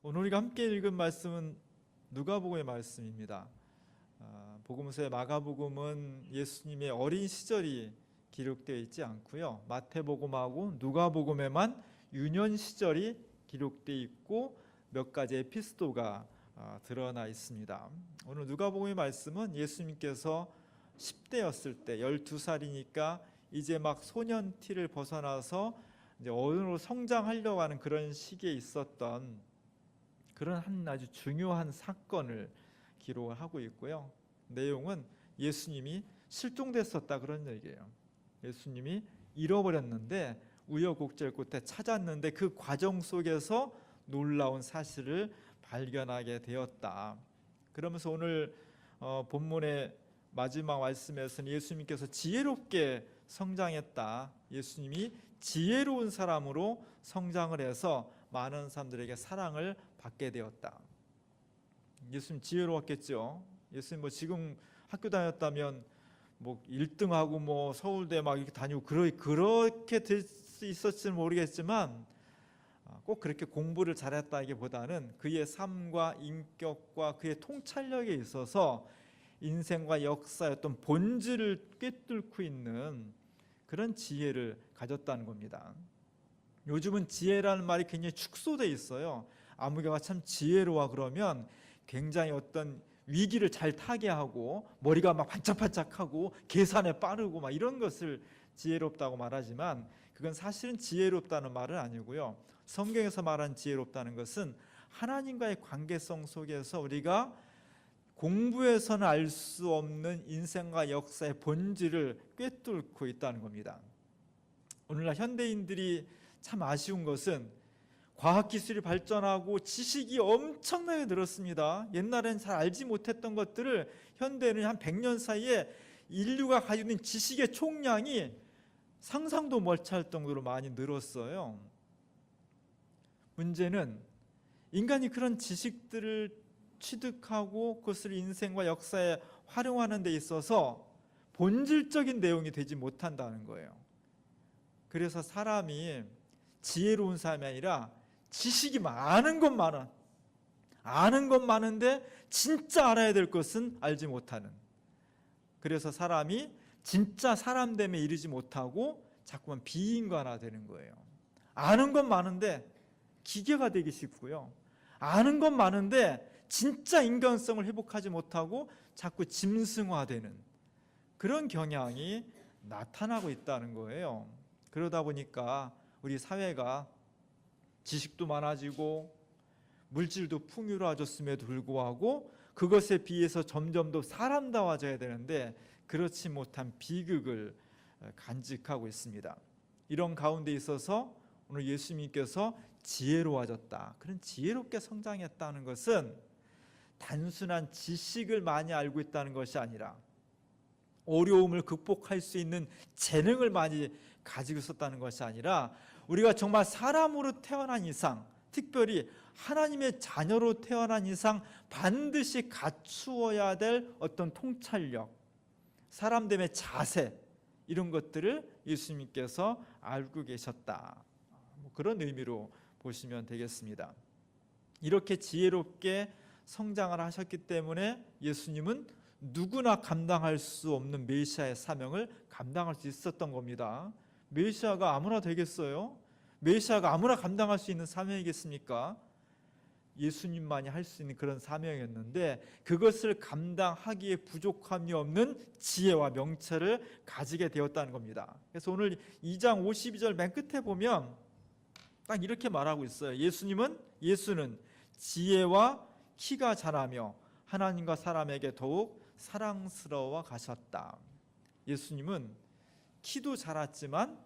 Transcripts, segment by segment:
오늘 우리가 함께 읽은 말씀은 누가복음의 말씀입니다. 복음서의 마가복음은 예수님의 어린 시절이 기록되어 있지 않고요. 마태복음하고 누가복음에만 유년 시절이 기록되어 있고 몇 가지 에피소드가 드러나 있습니다. 오늘 누가복음의 말씀은 예수님께서 10대였을 때 12살이니까 이제 막 소년티를 벗어나서 이제 어른으로 성장하려고 하는 그런 시기에 있었던 그런 한 아주 중요한 사건을 기록을 하고 있고요. 내용은 예수님이 실종됐었다 그런 얘기예요. 예수님이 잃어버렸는데 우여곡절 끝에 찾았는데 그 과정 속에서 놀라운 사실을 발견하게 되었다. 그러면서 오늘 본문의 마지막 말씀에서는 예수님께서 지혜롭게 성장했다. 예수님이 지혜로운 사람으로 성장을 해서 많은 사람들에게 사랑을 받게 되었다. 예수님 지혜로웠겠죠. 예수님 지금 학교 다녔다면 1등하고 서울대 막 이렇게 다니고 그렇게 될 수 있었지는 모르겠지만 꼭 그렇게 공부를 잘했다기보다는 그의 삶과 인격과 그의 통찰력에 있어서 인생과 역사의 어떤 본질을 꿰뚫고 있는 그런 지혜를 가졌다는 겁니다. 요즘은 지혜라는 말이 굉장히 축소되어 있어요. 아무개가 참 지혜로워 그러면 굉장히 어떤 위기를 잘 타개하고 머리가 막 반짝반짝하고 계산에 빠르고 막 이런 것을 지혜롭다고 말하지만 그건 사실은 지혜롭다는 말은 아니고요. 성경에서 말한 지혜롭다는 것은 하나님과의 관계성 속에서 우리가 공부에서는 알 수 없는 인생과 역사의 본질을 꿰뚫고 있다는 겁니다. 오늘날 현대인들이 참 아쉬운 것은 과학기술이 발전하고 지식이 엄청나게 늘었습니다. 옛날엔 잘 알지 못했던 것들을 현대는 한 100년 사이에 인류가 가지고 있는 지식의 총량이 상상도 못할 정도로 많이 늘었어요. 문제는 인간이 그런 지식들을 취득하고 그것을 인생과 역사에 활용하는 데 있어서 본질적인 내용이 되지 못한다는 거예요. 그래서 사람이 지혜로운 사람이 아니라 지식이 많은 건 많은데 진짜 알아야 될 것은 알지 못하는, 그래서 사람이 진짜 사람됨에 이르지 못하고 자꾸만 비인간화 되는 거예요. 아는 건 많은데 기계가 되기 쉽고요. 아는 건 많은데 진짜 인간성을 회복하지 못하고 자꾸 짐승화되는 그런 경향이 나타나고 있다는 거예요. 그러다 보니까 우리 사회가 지식도 많아지고 물질도 풍요로워졌음에도 불구하고 그것에 비해서 점점 더 사람다워져야 되는데 그렇지 못한 비극을 간직하고 있습니다. 이런 가운데 있어서 오늘 예수님께서 지혜로워졌다, 그런 지혜롭게 성장했다는 것은 단순한 지식을 많이 알고 있다는 것이 아니라 어려움을 극복할 수 있는 재능을 많이 가지고 있었다는 것이 아니라 우리가 정말 사람으로 태어난 이상, 특별히 하나님의 자녀로 태어난 이상 반드시 갖추어야 될 어떤 통찰력, 사람됨의 자세, 이런 것들을 예수님께서 알고 계셨다, 그런 의미로 보시면 되겠습니다. 이렇게 지혜롭게 성장을 하셨기 때문에 예수님은 누구나 감당할 수 없는 메시아의 사명을 감당할 수 있었던 겁니다. 메시아가 아무나 되겠어요? 메시아가 아무나 감당할 수 있는 사명이겠습니까? 예수님만이 할 수 있는 그런 사명이었는데 그것을 감당하기에 부족함이 없는 지혜와 명철을 가지게 되었다는 겁니다. 그래서 오늘 2장 52절 맨 끝에 보면 딱 이렇게 말하고 있어요. 예수는 지혜와 키가 자라며 하나님과 사람에게 더욱 사랑스러워 가셨다. 예수님은 키도 자랐지만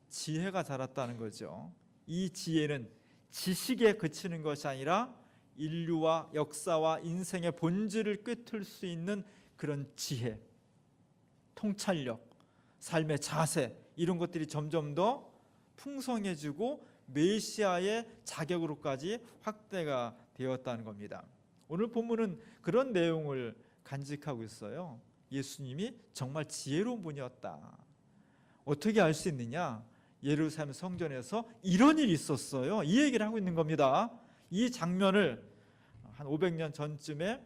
지혜가 자랐다는 거죠. 이 지혜는 지식에 그치는 것이 아니라 인류와 역사와 인생의 본질을 꿰뚫을 수 있는 그런 지혜, 통찰력, 삶의 자세, 이런 것들이 점점 더 풍성해지고 메시아의 자격으로까지 확대가 되었다는 겁니다. 오늘 본문은 그런 내용을 간직하고 있어요. 예수님이 정말 지혜로운 분이었다. 어떻게 알 수 있느냐? 예루살렘 성전에서 이런 일이 있었어요. 이 얘기를 하고 있는 겁니다. 이 장면을 한 500년 전쯤에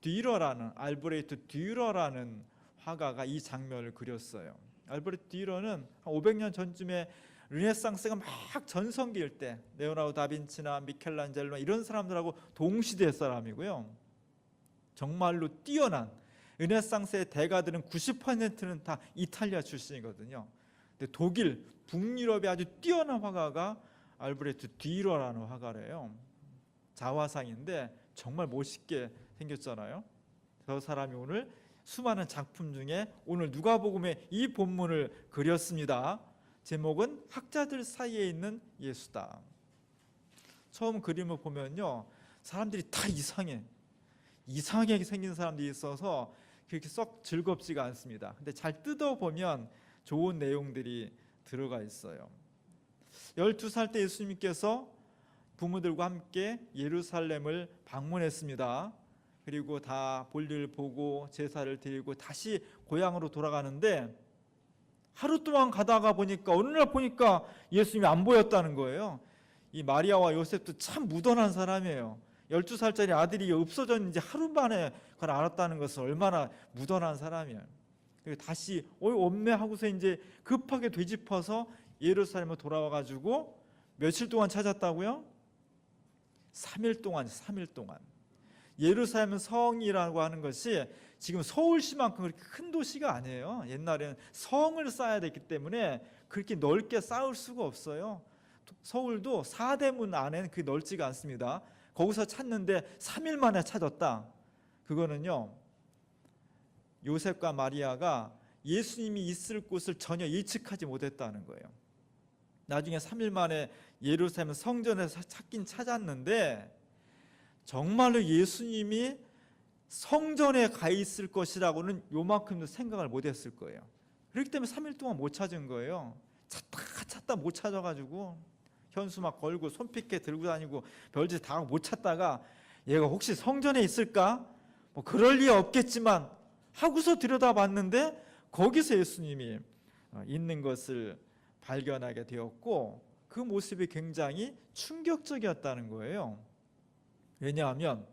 듀러라는 알브레히트 듀러라는 화가가 이 장면을 그렸어요. 알브레히트 듀러는 한 500년 전쯤에 르네상스가 막 전성기일 때 레오나르도 다빈치나 미켈란젤로 이런 사람들하고 동시대 사람이고요. 정말로 뛰어난 르네상스의 대가들은 90%는 다 이탈리아 출신이거든요. 근데 독일, 북유럽의 아주 뛰어난 화가가 알브레히트 듀러라는 화가래요. 자화상인데 정말 멋있게 생겼잖아요. 저 사람이 오늘 수많은 작품 중에 오늘 누가복음의 이 본문을 그렸습니다. 제목은 학자들 사이에 있는 예수다. 처음 그림을 보면요, 사람들이 다 이상하게 생긴 사람들이 있어서 그렇게 썩 즐겁지가 않습니다. 근데 잘 뜯어보면 좋은 내용들이 들어가 있어요. 12살 때 예수님께서 부모들과 함께 예루살렘을 방문했습니다. 그리고 다 볼일 보고 제사를 드리고 다시 고향으로 돌아가는데 하루 동안 가다가 보니까 어느 날 보니까 예수님이 안 보였다는 거예요. 이 마리아와 요셉도 참 무던한 사람이에요. 12살짜리 아들이 없어졌는지 하루 만에 그걸 알았다는 것은 얼마나 무던한 사람이에요. 그리고 다시 없네 하고서 이제 급하게 되짚어서 예루살렘에 돌아와 가지고 며칠 동안 찾았다고요? 3일 동안. 예루살렘 성이라고 하는 것이 지금 서울시만큼 그렇게 큰 도시가 아니에요. 옛날에는 성을 쌓아야 됐기 때문에 그렇게 넓게 쌓을 수가 없어요. 서울도 사대문 안에는 그게 넓지가 않습니다. 거기서 찾는데 3일 만에 찾았다. 그거는요, 요셉과 마리아가 예수님이 있을 곳을 전혀 예측하지 못했다는 거예요. 나중에 3일 만에 예루살렘 성전에서 찾긴 찾았는데 정말로 예수님이 성전에 가 있을 것이라고는 요만큼도 생각을 못했을 거예요. 그렇기 때문에 3일 동안 못 찾은 거예요. 찾다 못 찾아가지고 현수 막 걸고 손피케 들고 다니고 별짓 다 못 찾다가 얘가 혹시 성전에 있을까? 뭐 그럴 리 없겠지만 하고서 들여다봤는데 거기서 예수님이 있는 것을 발견하게 되었고 그 모습이 굉장히 충격적이었다는 거예요. 왜냐하면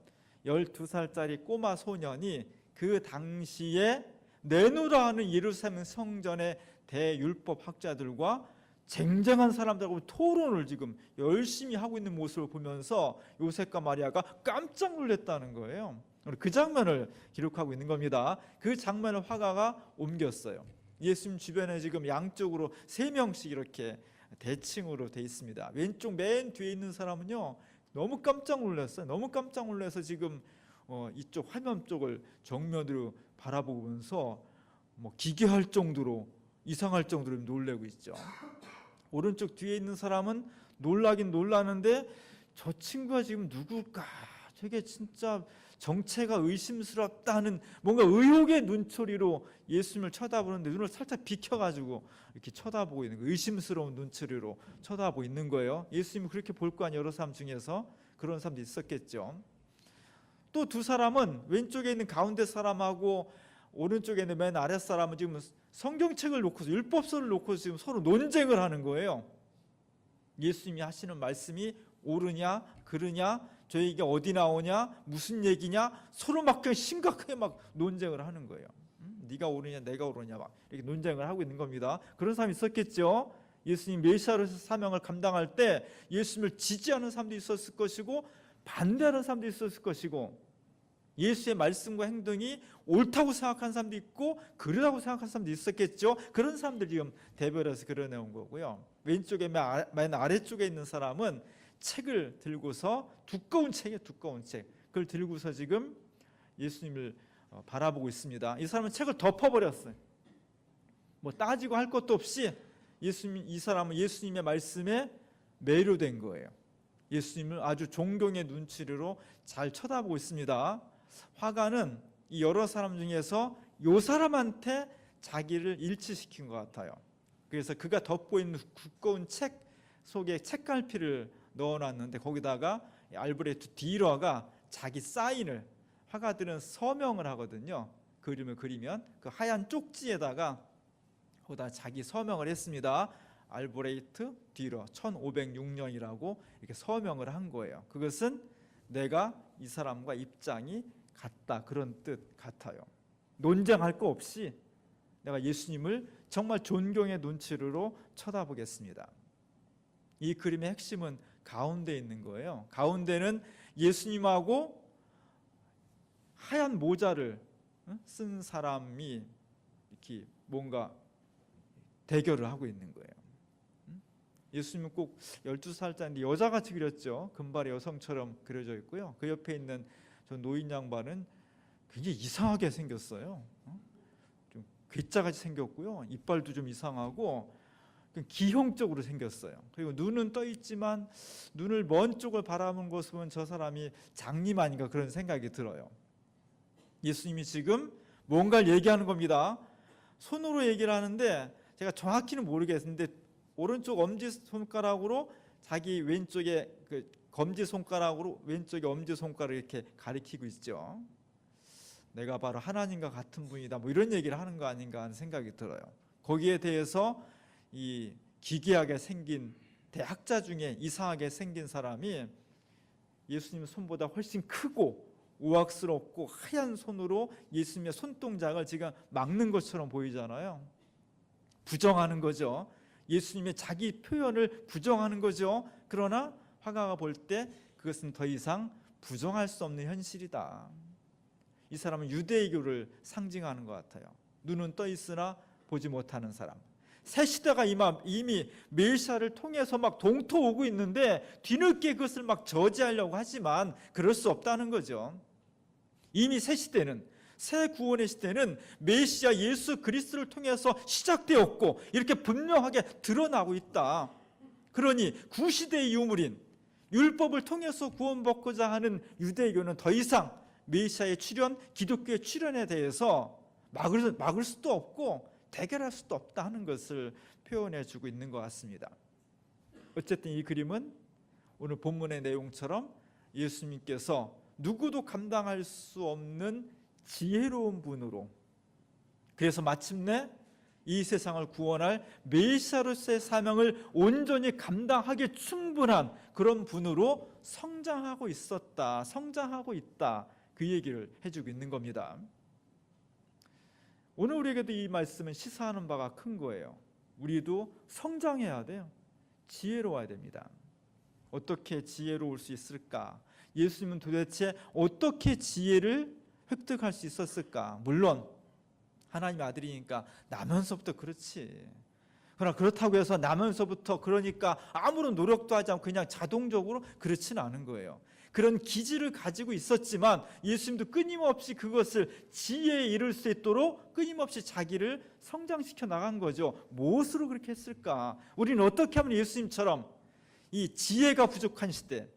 12살짜리 꼬마 소년이 그 당시에 내노라 하는 예루살렘 성전의 대율법 학자들과 쟁쟁한 사람들하고 토론을 지금 열심히 하고 있는 모습을 보면서 요셉과 마리아가 깜짝 놀랐다는 거예요. 그 장면을 기록하고 있는 겁니다. 그 장면을 화가가 옮겼어요. 예수님 주변에 지금 양쪽으로 3명씩 이렇게 대칭으로 돼 있습니다. 왼쪽 맨 뒤에 있는 사람은요, 너무 깜짝 놀랐어요. 너무 깜짝 놀라서 지금 이쪽 화면 쪽을 정면으로 바라보면서 뭐 기괴할 정도로 이상할 정도로 놀라고 있죠. 오른쪽 뒤에 있는 사람은 놀라긴 놀라는데 저 친구가 지금 누굴까? 저게 진짜 정체가 의심스럽다는 뭔가 의혹의 눈초리로 예수님을 쳐다보는데 눈을 살짝 비켜가지고 이렇게 쳐다보고 있는 거예요. 의심스러운 눈초리로 쳐다보고 있는 거예요. 예수님이 그렇게 볼 거 아니에요. 여러 사람 중에서 그런 사람도 있었겠죠. 또 두 사람은 왼쪽에 있는 가운데 사람하고 오른쪽에 있는 맨 아랫 사람은 지금 성경책을 놓고서 율법서를 놓고서 지금 서로 논쟁을 하는 거예요. 예수님이 하시는 말씀이 옳으냐 그르냐, 저 얘기가 어디 나오냐, 무슨 얘기냐, 서로 막 심각하게 막 논쟁을 하는 거예요. 네가 옳으냐 내가 옳으냐 막 이렇게 논쟁을 하고 있는 겁니다. 그런 사람이 있었겠죠. 예수님 메시아로서 사명을 감당할 때 예수님을 지지하는 사람도 있었을 것이고 반대하는 사람도 있었을 것이고 예수의 말씀과 행동이 옳다고 생각하는 사람도 있고 그러라고 생각하는 사람도 있었겠죠. 그런 사람들 지금 대별해서 그려내온 거고요. 왼쪽에 맨 아래쪽에 있는 사람은 책을 들고서 두꺼운 책이에요. 두꺼운 책. 그걸 들고서 지금 예수님을 바라보고 있습니다. 이 사람은 책을 덮어버렸어요. 뭐 따지고 할 것도 없이 이 사람은 예수님의 말씀에 매료된 거예요. 예수님을 아주 존경의 눈치로 잘 쳐다보고 있습니다. 화가는 이 여러 사람 중에서 이 사람한테 자기를 일치시킨 것 같아요. 그래서 그가 덮고 있는 두꺼운 책 속에 책갈피를 넣어놨는데 거기다가 알브레히트 듀러가 자기 사인을, 화가들은 서명을 하거든요. 그림을 그리면 그 하얀 쪽지에다가 거기다 자기 서명을 했습니다. 알브레이트 뒤러 1506년이라고 이렇게 서명을 한 거예요. 그것은 내가 이 사람과 입장이 같다, 그런 뜻 같아요. 논쟁할 거 없이 내가 예수님을 정말 존경의 눈치로 쳐다보겠습니다. 이 그림의 핵심은 가운데 있는 거예요. 가운데는 예수님하고 하얀 모자를 쓴 사람이 이렇게 뭔가 대결을 하고 있는 거예요. 예수님은 꼭 12살짜리인데 여자같이 그렸죠. 금발의 여성처럼 그려져 있고요. 그 옆에 있는 저 노인 양반은 굉장히 이상하게 생겼어요. 좀 괴짜같이 생겼고요. 이빨도 좀 이상하고 기형적으로 생겼어요. 그리고 눈은 떠 있지만 눈을 먼 쪽을 바라본 것을 보면 저 사람이 장님 아닌가 그런 생각이 들어요. 예수님이 지금 뭔가를 얘기하는 겁니다. 손으로 얘기를 하는데 제가 정확히는 모르겠는데 오른쪽 엄지손가락으로 자기 왼쪽에 그 검지손가락으로 왼쪽에 엄지손가락을 이렇게 가리키고 있죠. 내가 바로 하나님과 같은 분이다, 뭐 이런 얘기를 하는 거 아닌가 하는 생각이 들어요. 거기에 대해서 이 기괴하게 생긴 대학자 중에 이상하게 생긴 사람이 예수님 손보다 훨씬 크고 우악스럽고 하얀 손으로 예수님의 손동작을 지금 막는 것처럼 보이잖아요. 부정하는 거죠. 예수님의 자기 표현을 부정하는 거죠. 그러나 화가가 볼 때 그것은 더 이상 부정할 수 없는 현실이다. 이 사람은 유대교를 상징하는 것 같아요. 눈은 떠 있으나 보지 못하는 사람. 새 시대가 이미 메시아를 통해서 막 동토오고 있는데 뒤늦게 그것을 막 저지하려고 하지만 그럴 수 없다는 거죠. 이미 새 시대는, 새 구원의 시대는 메시아 예수 그리스도를 통해서 시작되었고 이렇게 분명하게 드러나고 있다. 그러니 구시대의 유물인 율법을 통해서 구원받고자 하는 유대교는 더 이상 메시아의 출현, 기독교의 출현에 대해서 막을 수도 없고 대결할 수도 없다 하는 것을 표현해 주고 있는 것 같습니다. 어쨌든 이 그림은 오늘 본문의 내용처럼 예수님께서 누구도 감당할 수 없는 지혜로운 분으로, 그래서 마침내 이 세상을 구원할 메시아로서의 사명을 온전히 감당하기 충분한 그런 분으로 성장하고 있었다, 성장하고 있다, 그 얘기를 해주고 있는 겁니다. 오늘 우리에게도 이 말씀은 시사하는 바가 큰 거예요. 우리도 성장해야 돼요. 지혜로워야 됩니다. 어떻게 지혜로울 수 있을까? 예수님은 도대체 어떻게 지혜를 획득할 수 있었을까? 물론 하나님의 아들이니까 나면서부터 그렇지. 그러나 그렇다고 해서 나면서부터 그러니까 아무런 노력도 하지 않고 그냥 자동적으로 그렇지는 않은 거예요. 그런 기질을 가지고 있었지만 예수님도 끊임없이 그것을 지혜에 이를 수 있도록 끊임없이 자기를 성장시켜 나간 거죠. 무엇으로 그렇게 했을까? 우리는 어떻게 하면 예수님처럼 이 지혜가 부족한 시대,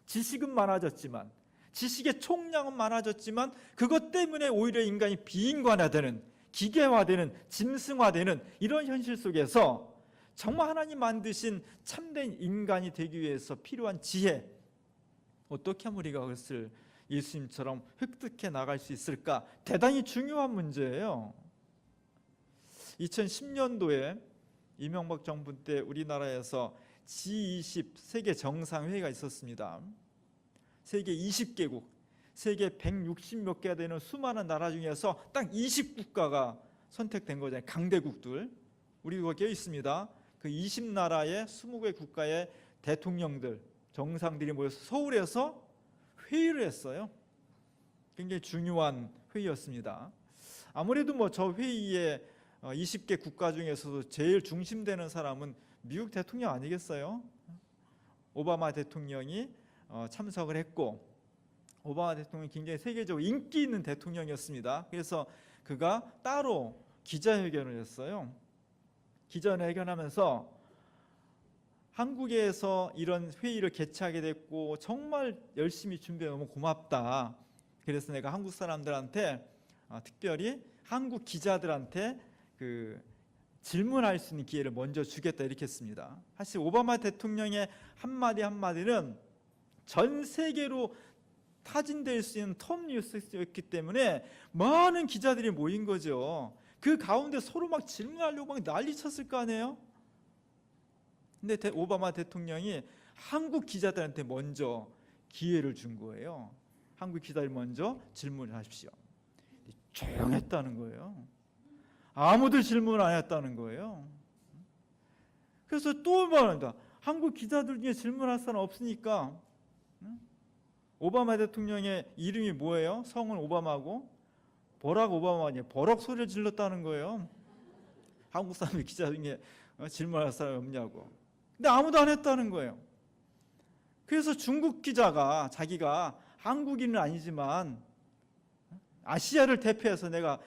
지식은 많아졌지만, 지식의 총량은 많아졌지만 그것 때문에 오히려 인간이 비인간화되는, 기계화되는, 짐승화되는 이런 현실 속에서 정말 하나님 만드신 참된 인간이 되기 위해서 필요한 지혜, 어떻게 하면 우리가 그것을 예수님처럼 획득해 나갈 수 있을까? 대단히 중요한 문제예요. 2010년도에 이명박 정부 때 우리나라에서 G20 세계 정상회의가 있었습니다. 세계 20개국, 세계 160몇 개가 되는 수많은 나라 중에서 딱 20국가가 선택된 거잖아요. 강대국들. 우리 거기에 있습니다. 그 20나라의 20개 국가의 대통령들, 정상들이 모여서 서울에서 회의를 했어요. 굉장히 중요한 회의였습니다. 아무래도 뭐 저 회의에 20개 국가 중에서도 제일 중심되는 사람은 미국 대통령 아니겠어요? 오바마 대통령이 참석을 했고, 오바마 대통령이 굉장히 세계적으로 인기 있는 대통령이었습니다. 그래서 그가 따로 기자회견을 했어요. 기자회견하면서 한국에서 이런 회의를 개최하게 됐고 정말 열심히 준비해 너무 고맙다. 그래서 내가 한국 사람들한테 특별히 한국 기자들한테 그 질문할 수 있는 기회를 먼저 주겠다 이렇게 했습니다. 사실 오바마 대통령의 한마디 한마디는 전 세계로 타진될 수 있는 톱 뉴스였기 때문에 많은 기자들이 모인 거죠. 그 가운데 서로 막 질문하려고 막 난리 쳤을 거 아니에요. 근데 오바마 대통령이 한국 기자들한테 먼저 기회를 준 거예요. 한국 기자들 먼저 질문하십시오. 조용했다는 거예요. 아무도 질문 안 했다는 거예요. 그래서 또 말한다. 한국 기자들 중에 질문할 사람 없으니까. 오바마 대통령의 이름이 뭐예요? 성은 오바마고 버락 오바마 아니에요. 버럭 소리를 질렀다는 거예요. 한국 사람 기자 중에 질문할 사람이 없냐고. 근데 아무도 안 했다는 거예요. 그래서 중국 기자가 자기가 한국인은 아니지만 아시아를 대표해서 내가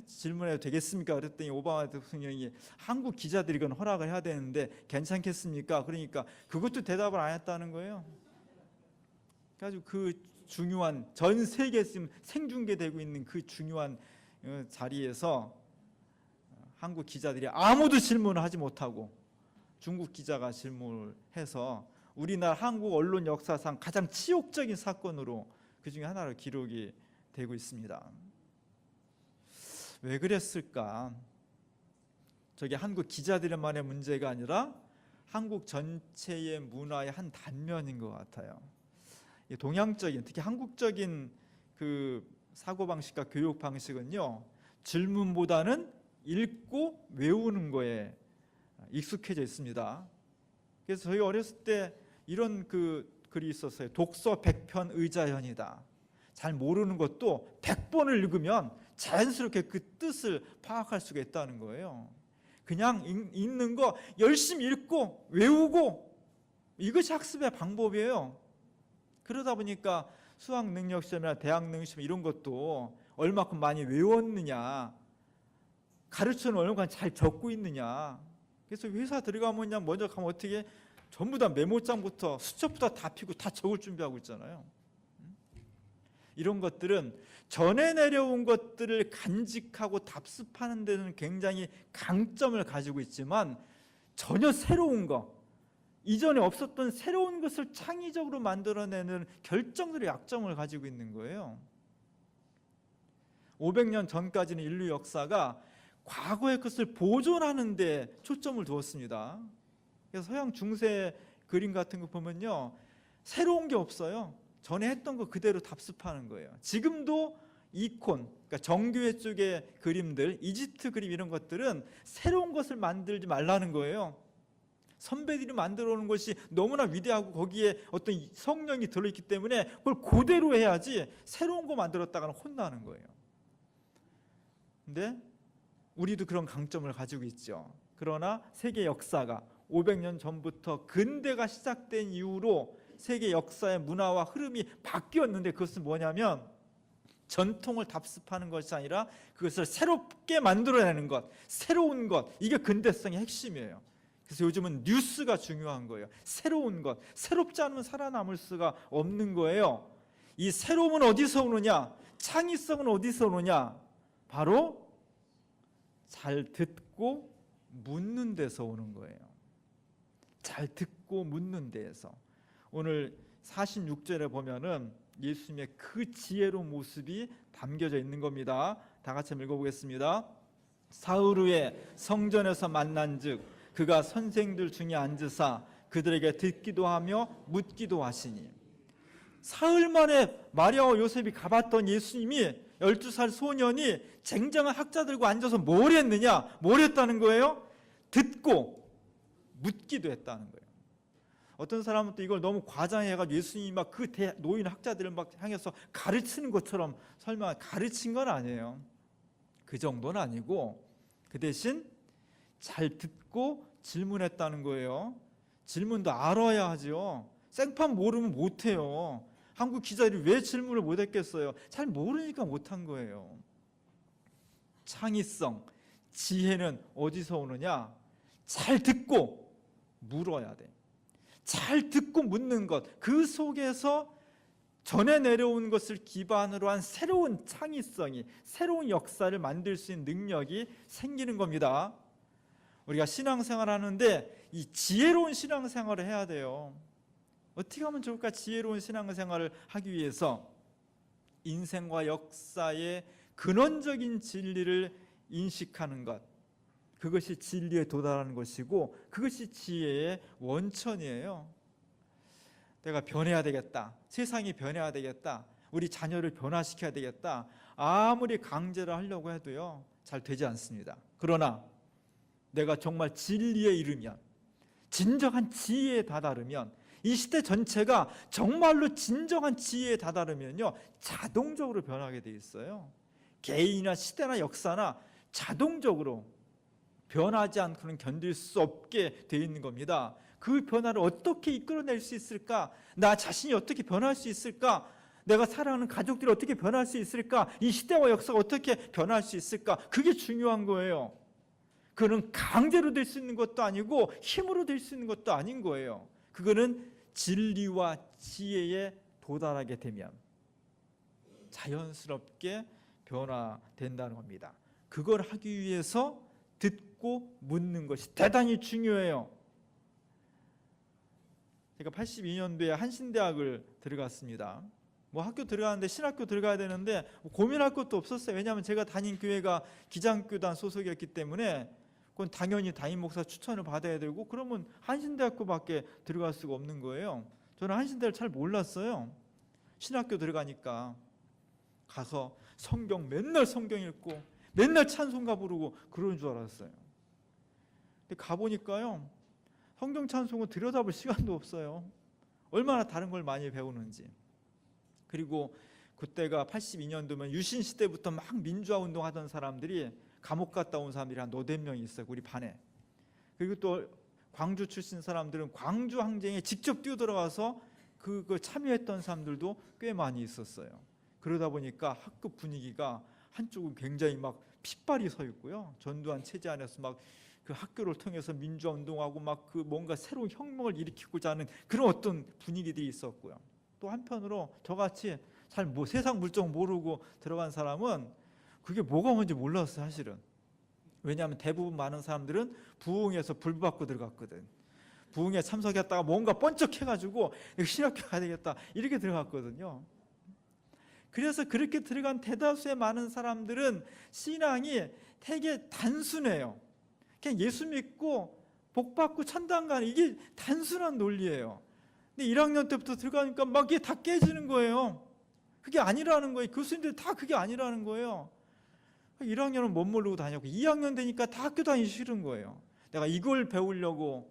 질문해도 되겠습니까? 그랬더니 오바마 대통령이 한국 기자들이 그건 허락을 해야 되는데 괜찮겠습니까? 그러니까 그것도 대답을 안 했다는 거예요. 그래가지고 그 중요한 전 세계에 지금 생중계되고 있는 그 중요한 자리에서 한국 기자들이 아무도 질문을 하지 못하고 중국 기자가 질문을 해서 우리나라 한국 언론 역사상 가장 치욕적인 사건으로 그 중에 하나로 기록이 되고 있습니다. 왜 그랬을까? 저게 한국 기자들만의 문제가 아니라 한국 전체의 문화의 한 단면인 것 같아요. 동양적인, 특히 한국적인 그 사고방식과 교육 방식은요, 질문보다는 읽고 외우는 거에 익숙해져 있습니다. 그래서 저희 어렸을 때 이런 글이 있었어요. 독서 100편 의자현이다. 잘 모르는 것도 100번을 읽으면 자연스럽게 그 뜻을 파악할 수가 있다는 거예요. 그냥 읽는 거 열심히 읽고 외우고 이것이 학습의 방법이에요. 그러다 보니까 수학 능력 시험이나 대학 능력 시험 이런 것도 얼마큼 많이 외웠느냐, 가르쳐는 얼마큼 잘 적고 있느냐. 그래서 회사 들어가면 그냥 먼저 가면 어떻게 전부 다 메모장부터 수첩부터 다 펴고 다 적을 준비하고 있잖아요. 이런 것들은 전에 내려온 것들을 간직하고 답습하는 데는 굉장히 강점을 가지고 있지만 전혀 새로운 거, 이전에 없었던 새로운 것을 창의적으로 만들어내는 결정적인 약점을 가지고 있는 거예요. 500년 전까지는 인류 역사가 과거의 것을 보존하는 데 초점을 두었습니다. 그래서 서양 중세 그림 같은 거 보면요, 새로운 게 없어요. 전에 했던 거 그대로 답습하는 거예요. 지금도 이콘, 그러니까 정교회 쪽의 그림들, 이집트 그림 이런 것들은 새로운 것을 만들지 말라는 거예요. 선배들이 만들어 놓은 것이 너무나 위대하고 거기에 어떤 성령이 들어있기 때문에 그걸 그대로 해야지 새로운 거 만들었다가는 혼나는 거예요. 근데 우리도 그런 강점을 가지고 있죠. 그러나 세계 역사가 500년 전부터 근대가 시작된 이후로 세계 역사의 문화와 흐름이 바뀌었는데 그것은 뭐냐면 전통을 답습하는 것이 아니라 그것을 새롭게 만들어내는 것, 새로운 것, 이게 근대성의 핵심이에요. 그래서 요즘은 뉴스가 중요한 거예요. 새로운 것, 새롭지 않으면 살아남을 수가 없는 거예요. 이 새로움은 어디서 오느냐? 창의성은 어디서 오느냐? 바로 잘 듣고 묻는 데서 오는 거예요. 잘 듣고 묻는 데에서. 오늘 46절에 보면은 예수님의 그 지혜로운 모습이 담겨져 있는 겁니다. 다 같이 읽어보겠습니다. 사흘 후에 성전에서 만난즉 그가 선생들 중에 앉으사 그들에게 듣기도 하며 묻기도 하시니. 사흘 만에 마리아와 요셉이 가봤던 예수님이 12살 소년이 쟁쟁한 학자들과 앉아서 뭘 했느냐? 뭘 했다는 거예요? 듣고 묻기도 했다는 거예요. 어떤 사람은 또 이걸 너무 과장해가지고 예수님이 막 그 노인 학자들을 막 향해서 가르치는 것처럼 설명, 가르친 건 아니에요. 그 정도는 아니고 그 대신 잘 듣고 질문했다는 거예요. 질문도 알아야 하죠. 생판 모르면 못해요. 한국 기자들이 왜 질문을 못했겠어요? 잘 모르니까 못한 거예요. 창의성, 지혜는 어디서 오느냐? 잘 듣고 물어야 돼. 잘 듣고 묻는 것, 그 속에서 전에 내려온 것을 기반으로 한 새로운 창의성이, 새로운 역사를 만들 수 있는 능력이 생기는 겁니다. 우리가 신앙생활 하는데 이 지혜로운 신앙생활을 해야 돼요. 어떻게 하면 좋을까? 지혜로운 신앙생활을 하기 위해서 인생과 역사의 근원적인 진리를 인식하는 것, 그것이 진리에 도달하는 것이고 그것이 지혜의 원천이에요. 내가 변해야 되겠다, 세상이 변해야 되겠다, 우리 자녀를 변화시켜야 되겠다, 아무리 강제를 하려고 해도요 잘 되지 않습니다. 그러나 내가 정말 진리에 이르면, 진정한 지혜에 다다르면, 이 시대 전체가 정말로 진정한 지혜에 다다르면요 자동적으로 변하게 돼 있어요. 개인이나 시대나 역사나 자동적으로 변하지 않고는 견딜 수 없게 돼 있는 겁니다. 그 변화를 어떻게 이끌어낼 수 있을까? 나 자신이 어떻게 변할 수 있을까? 내가 사랑하는 가족들이 어떻게 변할 수 있을까? 이 시대와 역사가 어떻게 변할 수 있을까? 그게 중요한 거예요. 그거는 강제로 될 수 있는 것도 아니고 힘으로 될 수 있는 것도 아닌 거예요. 그거는 진리와 지혜에 도달하게 되면 자연스럽게 변화된다는 겁니다. 그걸 하기 위해서 듣고 묻는 것이 대단히 중요해요. 제가 82년도에 한신대학을 들어갔습니다. 학교 들어가는데 신학교 들어가야 되는데 고민할 것도 없었어요. 왜냐하면 제가 다닌 교회가 기장교단 소속이었기 때문에 그건 당연히 담임 목사 추천을 받아야 되고, 그러면 한신대학교밖에 들어갈 수가 없는 거예요. 저는 한신대를 잘 몰랐어요. 신학교 들어가니까 가서 맨날 성경 읽고 맨날 찬송가 부르고 그러는 줄 알았어요. 근데 가보니까요 성경 찬송은 들여다볼 시간도 없어요. 얼마나 다른 걸 많이 배우는지. 그리고 그때가 82년도면 유신 시대부터 막 민주화 운동하던 사람들이 감옥 갔다 온 사람들이 한 5-5명 있어요, 우리 반에. 그리고 또 광주 출신 사람들은 광주 항쟁에 직접 뛰어들어가서 그걸 참여했던 사람들도 꽤 많이 있었어요. 그러다 보니까 학교 분위기가 한쪽은 굉장히 막 핏발이 서 있고요, 전두환 체제 안에서 막 그 학교를 통해서 민주화 운동하고 막 그 뭔가 새로운 혁명을 일으키고자 하는 그런 어떤 분위기들이 있었고요. 또 한편으로 저같이 잘 세상 물정 모르고 들어간 사람은 그게 뭐가 뭔지 몰랐어요, 사실은. 왜냐하면 대부분 많은 사람들은 부흥에서 불받고 들어갔거든. 부흥에 참석했다가 뭔가 번쩍해가지고 신학교 가야 되겠다 이렇게 들어갔거든요. 그래서 그렇게 들어간 대다수의 많은 사람들은 신앙이 되게 단순해요. 그냥 예수 믿고 복 받고 천당 가는, 이게 단순한 논리예요. 근데 1학년 때부터 들어가니까 막 이게 다 깨지는 거예요. 그게 아니라는 거예요. 교수님들 다 그게 아니라는 거예요. 1학년은 못 모르고 다녔고 2학년 되니까 다 학교 다니기 싫은 거예요. 내가 이걸 배우려고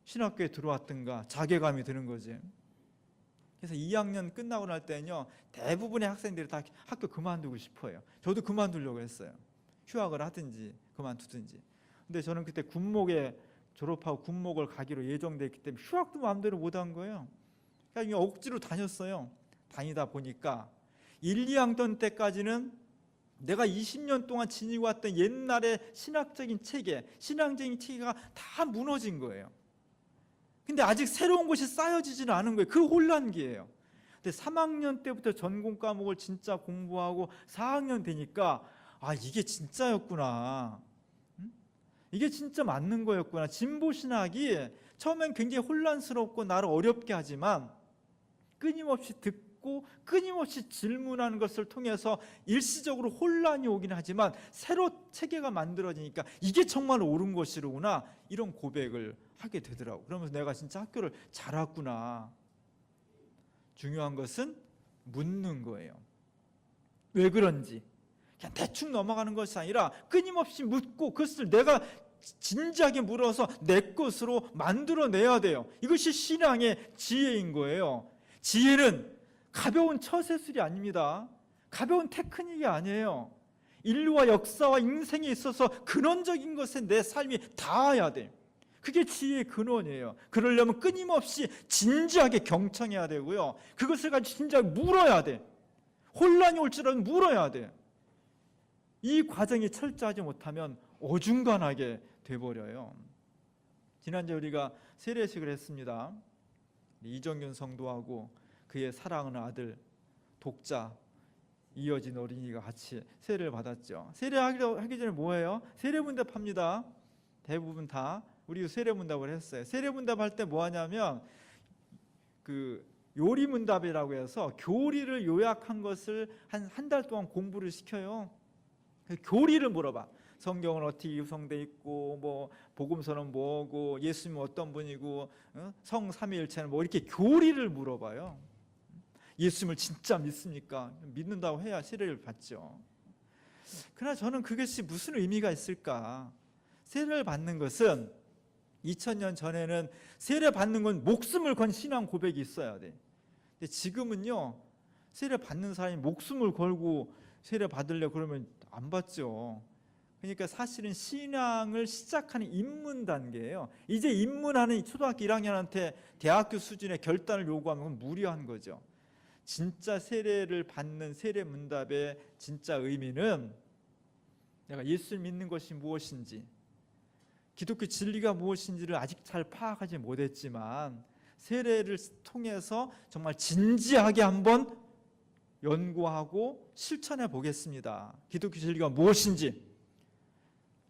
신학교에 들어왔던가 자괴감이 드는 거지. 그래서 2학년 끝나고 날 때는요 대부분의 학생들이 다 학교 그만두고 싶어요. 저도 그만두려고 했어요. 휴학을 하든지 그만두든지. 근데 저는 그때 군목에 졸업하고 군목을 가기로 예정됐기 때문에 휴학도 마음대로 못한 거예요. 그러니까 억지로 다녔어요. 다니다 보니까 1, 2학년 때까지는 내가 20년 동안 지니고 왔던 옛날의 신학적인 체계, 신앙적인 체계가 다 무너진 거예요. 근데 아직 새로운 것이 쌓여지지는 않은 거예요. 그 혼란기예요. 근데 3학년 때부터 전공 과목을 진짜 공부하고 4학년 되니까 이게 진짜였구나. 이게 진짜 맞는 거였구나. 진보신학이 처음엔 굉장히 혼란스럽고 나를 어렵게 하지만 끊임없이 듣고 끊임없이 질문하는 것을 통해서 일시적으로 혼란이 오긴 하지만 새로 체계가 만들어지니까 이게 정말 옳은 것이로구나, 이런 고백을 하게 되더라고. 그러면서 내가 진짜 학교를 잘 왔구나. 중요한 것은 묻는 거예요. 왜 그런지. 그냥 대충 넘어가는 것이 아니라 끊임없이 묻고 그것을 내가 진지하게 물어서 내 것으로 만들어내야 돼요. 이것이 신앙의 지혜인 거예요. 지혜는 가벼운 처세술이 아닙니다. 가벼운 테크닉이 아니에요. 인류와 역사와 인생에 있어서 근원적인 것에 내 삶이 닿아야 돼. 그게 지혜의 근원이에요. 그러려면 끊임없이 진지하게 경청해야 되고요, 그것을 가지고 진지하게 물어야 돼. 혼란이 올 줄 알면 물어야 돼. 이 과정이 철저하지 못하면 어중간하게 돼버려요. 지난주에 우리가 세례식을 했습니다. 이정균 성도하고 그의 사랑하는 아들 독자 이어진 어린이가 같이 세례를 받았죠. 세례하기 전에 뭐예요? 세례문답합니다. 대부분 다 우리 세례문답을 했어요. 세례문답할 때 뭐 하냐면 그 요리문답이라고 해서 교리를 요약한 것을 한 달 동안 공부를 시켜요. 교리를 물어봐. 성경은 어떻게 구성돼 있고 뭐 복음서는 뭐고 예수님은 어떤 분이고 성 삼위일체는 뭐 이렇게 교리를 물어봐요. 예수님을 진짜 믿습니까? 믿는다고 해야 세례를 받죠. 그러나 저는 그것이 무슨 의미가 있을까? 세례를 받는 것은 2000년 전에는 세례 받는 건 목숨을 건 신앙 고백이 있어야 돼. 근데 지금은요, 세례 받는 사람이 목숨을 걸고 세례 받으려 그러면 안 받죠. 그러니까 사실은 신앙을 시작하는 입문 단계예요. 이제 입문하는 초등학교 1학년한테 대학교 수준의 결단을 요구하면 그건 무리한 거죠. 진짜 세례를 받는 세례 문답의 진짜 의미는 내가 예수를 믿는 것이 무엇인지, 기독교 진리가 무엇인지를 아직 잘 파악하지 못했지만 세례를 통해서 정말 진지하게 한번 연구하고 실천해 보겠습니다. 기독교 진리가 무엇인지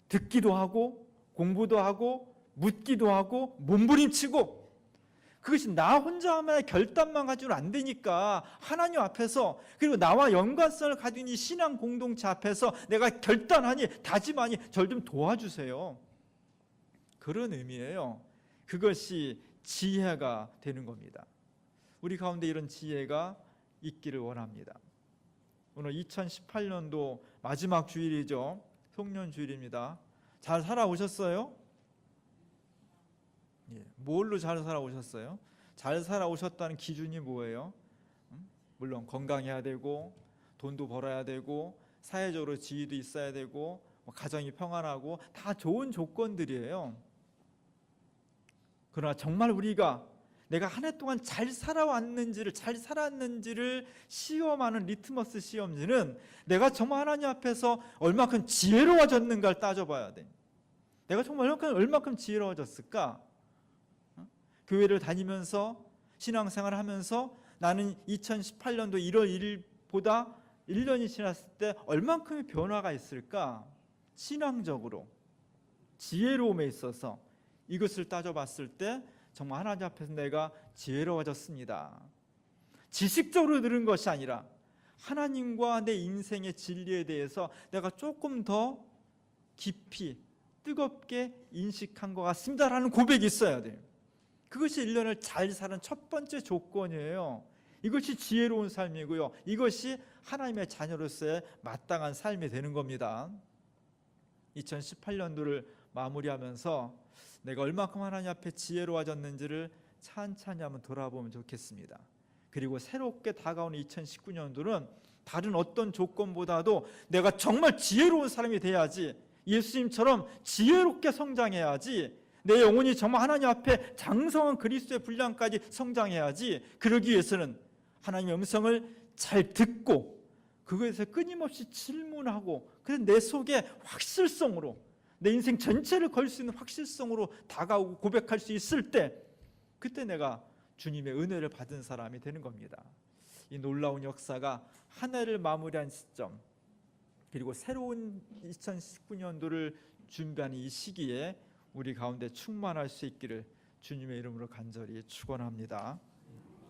듣기도 하고 공부도 하고 묻기도 하고 몸부림치고, 그것이 나 혼자 하면 결단만 가지고는 안 되니까 하나님 앞에서, 그리고 나와 연관성을 가진 이 신앙 공동체 앞에서 내가 결단하니 다짐하니 절 좀 도와주세요. 그런 의미예요. 그것이 지혜가 되는 겁니다. 우리 가운데 이런 지혜가 있기를 원합니다. 오늘 2018년도 마지막 주일이죠. 송년 주일입니다. 잘 살아오셨어요? 예, 뭘로 잘 살아오셨어요? 잘 살아오셨다는 기준이 뭐예요? 물론 건강해야 되고 돈도 벌어야 되고 사회적으로 지위도 있어야 되고 가정이 평안하고 다 좋은 조건들이에요. 그러나 정말 우리가 내가 한 해 동안 잘 살아왔는지를, 잘 살았는지를 시험하는 리트머스 시험지는 내가 정말 하나님 앞에서 얼마큼 지혜로워졌는가를 따져봐야 돼. 내가 정말 얼마큼 지혜로워졌을까? 교회를 다니면서 신앙생활을 하면서 나는 2018년도 1월 1일보다 1년이 지났을 때 얼만큼의 변화가 있을까? 신앙적으로, 지혜로움에 있어서 이것을 따져봤을 때 정말 하나님 앞에서 내가 지혜로워졌습니다. 지식적으로 들은 것이 아니라 하나님과 내 인생의 진리에 대해서 내가 조금 더 깊이 뜨겁게 인식한 것 같습니다라는 고백이 있어야 돼요. 그것이 1년을 잘 사는 첫 번째 조건이에요. 이것이 지혜로운 삶이고요, 이것이 하나님의 자녀로서의 마땅한 삶이 되는 겁니다. 2018년도를 마무리하면서 내가 얼마큼 하나님 앞에 지혜로워졌는지를 찬찬히 한번 돌아보면 좋겠습니다. 그리고 새롭게 다가오는 2019년도는 다른 어떤 조건보다도 내가 정말 지혜로운 사람이 돼야지, 예수님처럼 지혜롭게 성장해야지, 내 영혼이 정말 하나님 앞에 장성한 그리스도의 분량까지 성장해야지. 그러기 위해서는 하나님의 음성을 잘 듣고 그것에서 끊임없이 질문하고, 그래서 내 속에 확실성으로, 내 인생 전체를 걸 수 있는 확실성으로 다가오고 고백할 수 있을 때, 그때 내가 주님의 은혜를 받은 사람이 되는 겁니다. 이 놀라운 역사가 한 해를 마무리한 시점, 그리고 새로운 2019년도를 준비하는 이 시기에 우리 가운데 충만할 수 있기를 주님의 이름으로 간절히 축원합니다.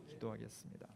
기도하겠습니다.